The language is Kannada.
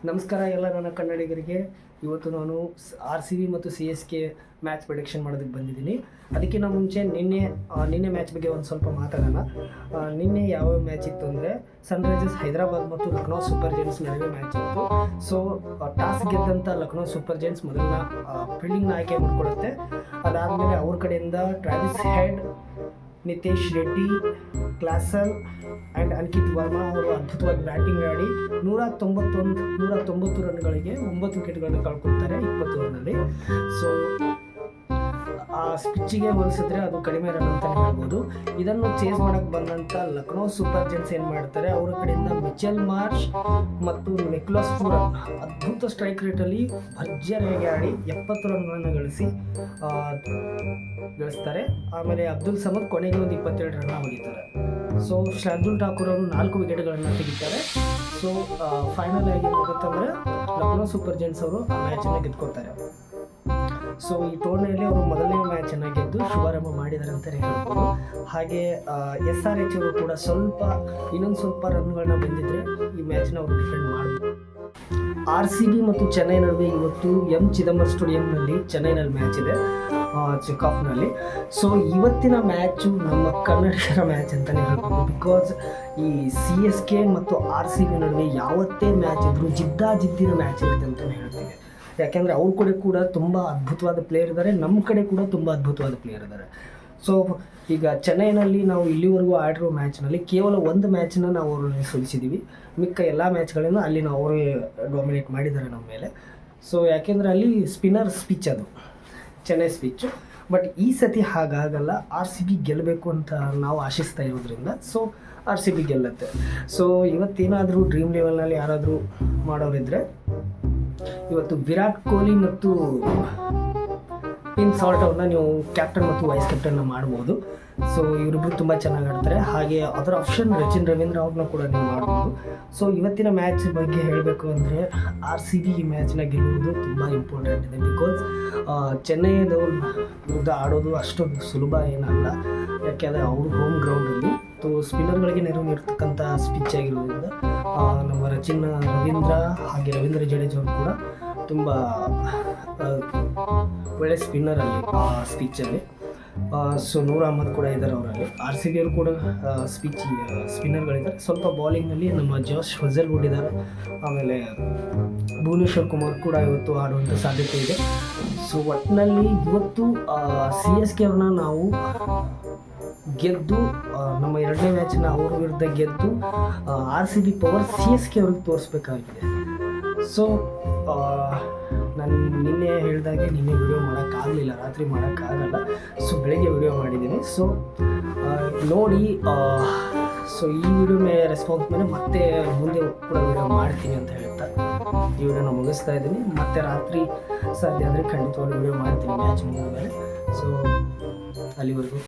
ನಮಸ್ಕಾರ ಎಲ್ಲ ನನ್ನ ಕನ್ನಡಿಗರಿಗೆ. ಇವತ್ತು ನಾನು RCB ಮತ್ತು CSK ಮ್ಯಾಚ್ ಪ್ರೆಡಿಕ್ಷನ್ ಮಾಡೋದಕ್ಕೆ ಬಂದಿದ್ದೀನಿ. ಅದಕ್ಕಿಂತ ಮುಂಚೆ ನಿನ್ನೆ ಮ್ಯಾಚ್ ಬಗ್ಗೆ ಒಂದು ಸ್ವಲ್ಪ ಮಾತಾಡೋಣ. ನಿನ್ನೆ ಯಾವ ಮ್ಯಾಚ್ ಇತ್ತು ಅಂದರೆ ಸನ್ರೈಸರ್ಸ್ ಹೈದರಾಬಾದ್ ಮತ್ತು ಲಕ್ನೋ ಸೂಪರ್ ಜೈಂಟ್ಸ್ ನಡುವೆ ಮ್ಯಾಚ್ ಇತ್ತು. ಸೊ ಟಾಸ್ ಗೆದ್ದಂಥ ಲಕ್ನೋ ಸೂಪರ್ ಜೈಂಟ್ಸ್ ಮೊದಲನ ಫೀಲ್ಡಿಂಗ್ನ ಆಯ್ಕೆ ಮಾಡಿಕೊಳ್ಳುತ್ತೆ. ಅದಾದಮೇಲೆ ಅವ್ರ ಕಡೆಯಿಂದ Travis Head, Nitesh Reddy, Klaasen and Ankit Varma ಅವರು ಅದ್ಭುತವಾಗಿ ಬ್ಯಾಟಿಂಗ್ ಆಡಿ 190 ರನ್ಗಳಿಗೆ 9 ವಿಕೆಟ್ಗಳನ್ನು ಕಳ್ಕೊಳ್ತಾರೆ 20 ಓವರ್ನಲ್ಲಿ. ಸೊ ಆ ಪಿಚ್ಚಿಗೆ ಹೋಲಿಸಿದ್ರೆ ಅದು ಕಡಿಮೆ ರನ್ ಅಂತಲೇ ಹೇಳ್ಬೋದು. ಇದನ್ನು ಚೇಸ್ ಮಾಡೋಕ್ಕೆ ಬಂದಂಥ ಲಕ್ನೋ ಸೂಪರ್ ಜೈಂಟ್ಸ್ ಏನು ಮಾಡ್ತಾರೆ, ಅವರ ಕಡೆಯಿಂದ ಮಿಚೆಲ್ ಮಾರ್ಷ್ ಮತ್ತು ನಿಕೋಲಸ್ ಪೂರನ್ ಅದ್ಭುತ ಸ್ಟ್ರೈಕ್ ರೇಟಲ್ಲಿ ಭರ್ಜರಿಯಾಗಿ ಆಡಿ 70 ರನ್ಗಳನ್ನು ಗಳಿಸ್ತಾರೆ. ಆಮೇಲೆ ಅಬ್ದುಲ್ ಸಮದ್ ಕೊನೆಗೆ ಒಂದು 27 ರನ್ ಹೊಡಿತಾರೆ. ಸೊ ಶಾರ್ದುಲ್ ಠಾಕೂರ್ ಅವರು 4 ವಿಕೆಟ್ಗಳನ್ನು ತೆಗಿತಾರೆ. ಸೊ ಫೈನಲ್ ಆಗಿ ಏನಾಗುತ್ತಂದರೆ ಲಕ್ನೋ ಸೂಪರ್ ಜೈಂಟ್ಸ್ ಅವರು ಆ ಮ್ಯಾಚನ್ನು ಗೆದ್ಕೊಳ್ತಾರೆ. ಸೊ ಈ ಟೂರ್ನಿಯಲ್ಲಿ ಅವರು ಮೊದಲನೇ ಮ್ಯಾಚನ್ನು ಗೆದ್ದು ಶುಭಾರಂಭ ಮಾಡಿದ್ದಾರೆ ಅಂತಲೇ ಹೇಳ್ಬೋದು. ಹಾಗೆ SRH ಅವರು ಕೂಡ ಇನ್ನೊಂದು ಸ್ವಲ್ಪ ರನ್ಗಳನ್ನ ಬಂದಿದ್ದರೆ ಈ ಮ್ಯಾಚನ್ನ ಅವರು ಡಿಫೆಂಡ್ ಮಾಡ್ಬೋದು. RCB ಮತ್ತು ಚೆನ್ನೈ ನಡುವೆ ಇವತ್ತು ಚಿದಂಬರಂ ಸ್ಟೇಡಿಯಂನಲ್ಲಿ ಚೆನ್ನೈನಲ್ಲಿ ಮ್ಯಾಚ್ ಇದೆ, ಚೆಕ್ ಆಫ್ನಲ್ಲಿ. ಸೊ ಇವತ್ತಿನ ಮ್ಯಾಚು ನಮ್ಮ ಕನ್ನಡಿಗರ ಮ್ಯಾಚ್ ಅಂತಲೇ ಹೇಳ್ಬೋದು. ಬಿಕಾಸ್ ಈ CSK ಮತ್ತು RCB ನಡುವೆ ಯಾವತ್ತೇ ಮ್ಯಾಚ್ ಇದ್ದರೂ ಜಿದ್ದಿನ ಮ್ಯಾಚ್ ಇರುತ್ತೆ ಅಂತಲೇ ಹೇಳ್ತೀವಿ. ಯಾಕೆಂದರೆ ಅವ್ರ ಕಡೆ ಕೂಡ ತುಂಬ ಅದ್ಭುತವಾದ ಪ್ಲೇಯರ್ ಇದ್ದಾರೆ, ನಮ್ಮ ಕಡೆ ಕೂಡ ತುಂಬ ಅದ್ಭುತವಾದ ಪ್ಲೇಯರ್ ಇದ್ದಾರೆ. ಸೊ ಈಗ ಚೆನ್ನೈನಲ್ಲಿ ನಾವು ಇಲ್ಲಿವರೆಗೂ ಆಡಿರೋ ಮ್ಯಾಚ್ನಲ್ಲಿ ಕೇವಲ ಒಂದು ಮ್ಯಾಚನ್ನ ನಾವು ಅವ್ರನ್ನ ಸೋಲಿಸಿದ್ದೀವಿ. ಮಿಕ್ಕ ಎಲ್ಲ ಮ್ಯಾಚ್ಗಳನ್ನು ಅಲ್ಲಿ ನಾವು ಅವರೇ ಡಾಮಿನೇಟ್ ಮಾಡಿದ್ದಾರೆ ನಮ್ಮ ಮೇಲೆ. ಸೊ ಯಾಕೆಂದರೆ ಅಲ್ಲಿ ಸ್ಪಿನ್ನರ್ಸ್ ಪಿಚ್, ಅದು ಚೆನ್ನೈ ಪಿಚ್ಚು. ಬಟ್ ಈ ಸತಿ ಹಾಗಾಗಲ್ಲ. RCB ಗೆಲ್ಲಬೇಕು ಅಂತ ನಾವು ಆಶಿಸ್ತಾ ಇರೋದ್ರಿಂದ ಸೊ RCB ಗೆಲ್ಲುತ್ತೆ. ಸೊ ಇವತ್ತೇನಾದರೂ ಡ್ರೀಮ್ ಲೆವೆಲ್ನಲ್ಲಿ ಯಾರಾದರೂ ಮಾಡೋರಿದ್ದರೆ ಇವತ್ತು ವಿರಾಟ್ ಕೊಹ್ಲಿ ಮತ್ತು ಸಾಲ್ಟ್ ಅವ್ರನ್ನ ನೀವು ಕ್ಯಾಪ್ಟನ್ ಮತ್ತು ವೈಸ್ ಕ್ಯಾಪ್ಟನ್ನ ಮಾಡ್ಬೋದು. ಸೊ ಇವರಿಬ್ಬರು ತುಂಬ ಚೆನ್ನಾಗಿ ಆಡ್ತಾರೆ. ಹಾಗೆ ಅದರ ಆಪ್ಷನ್ ರಚಿನ್ ರವೀಂದ್ರ ಅವ್ರನ್ನ ಕೂಡ ನೀವು ಮಾಡ್ಬೋದು. ಸೊ ಇವತ್ತಿನ ಮ್ಯಾಚ್ ಬಗ್ಗೆ ಹೇಳಬೇಕು ಅಂದರೆ RCB ಈ ಮ್ಯಾಚ್ನ ಗೆಲ್ಲುವುದು ತುಂಬ ಇಂಪಾರ್ಟೆಂಟ್ ಇದೆ. ಬಿಕಾಸ್ ಚೆನ್ನೈದವ್ರ ವಿರುದ್ಧ ಆಡೋದು ಅಷ್ಟೊಂದು ಸುಲಭ ಏನಲ್ಲ. ಯಾಕೆಂದರೆ ಅವರು ಹೋಮ್ ಗ್ರೌಂಡಲ್ಲಿ ಸ್ಪಿನ್ನರ್ಗಳಿಗೆ ನೆರವು ನೀಡ್ತಕ್ಕಂಥ ಸ್ಪಿಚ್ ಆಗಿರೋದ್ರಿಂದ ನಮ್ಮ ರಚಿನ್ ರವೀಂದ್ರ ಹಾಗೆ ರವೀಂದ್ರ ಜಡೇಜಾ ಅವರು ಕೂಡ ತುಂಬ ಒಳ್ಳೆ ಸ್ಪಿನ್ನರಲ್ಲಿ ಸ್ಪಿಚ್ಚಲ್ಲಿ. ಸೊ ನೂರ್ ಅಹ್ಮದ್ ಕೂಡ ಇದ್ದಾರೆ ಅವರಲ್ಲಿ. RCB ಅವರು ಕೂಡ ಸ್ಪಿನ್ನರ್ಗಳಿದ್ದಾರೆ. ಸ್ವಲ್ಪ ಬೌಲಿಂಗ್ನಲ್ಲಿ ನಮ್ಮ ಜೋಶ್ ಹಜಲ್ವುಡ್ ಇದ್ದಾರೆ. ಆಮೇಲೆ ಭುವನೇಶ್ವರ್ ಕುಮಾರ್ ಕೂಡ ಇವತ್ತು ಆಡುವಂಥ ಸಾಧ್ಯತೆ ಇದೆ. ಸೊ ಒಟ್ಟಿನಲ್ಲಿ ಇವತ್ತು CSK ಅವ್ರನ್ನ ನಾವು ಗೆದ್ದು ನಮ್ಮ ಎರಡನೇ ಮ್ಯಾಚನ್ನ ಅವ್ರ ವಿರುದ್ಧ ಗೆದ್ದು RCB ಪವರ್ CSK ಅವ್ರಿಗೆ ತೋರಿಸ್ಬೇಕಾಗಿದೆ. ಸೊ ನಾನು ನಿನ್ನೆ ಹೇಳಿದಾಗೆ ನಿನ್ನೆ ವಿಡಿಯೋ ಮಾಡೋಕ್ಕಾಗಲಿಲ್ಲ, ರಾತ್ರಿ ಮಾಡೋಕ್ಕಾಗಲ್ಲ. ಸೊ ಬೆಳಗ್ಗೆ ವಿಡಿಯೋ ಮಾಡಿದ್ದೀನಿ. ಸೊ ನೋಡಿ, ಸೊ ಈ ವಿಡಿಯೋ ಮೇಲೆ ರೆಸ್ಪಾನ್ಸ್ ಮೇಲೆ ಮತ್ತೆ ಮುಂದೆ ಕೂಡ ವಿಡಿಯೋ ಮಾಡ್ತೀನಿ ಅಂತ ಹೇಳ್ತಾ ಈ ವಿಡಿಯೋನ ಮುಗಿಸ್ತಾ ಇದ್ದೀನಿ. ಮತ್ತೆ ರಾತ್ರಿ ಸಾಧ್ಯ ಆದರೆ ಖಂಡಿತವಾಗಿ ವಿಡಿಯೋ ಮಾಡ್ತೀನಿ ಮ್ಯಾಚ್ ಮುಗಿದ ಮೇಲೆ. ಸೊ ಅಲ್ಲಿವರೆಗೂ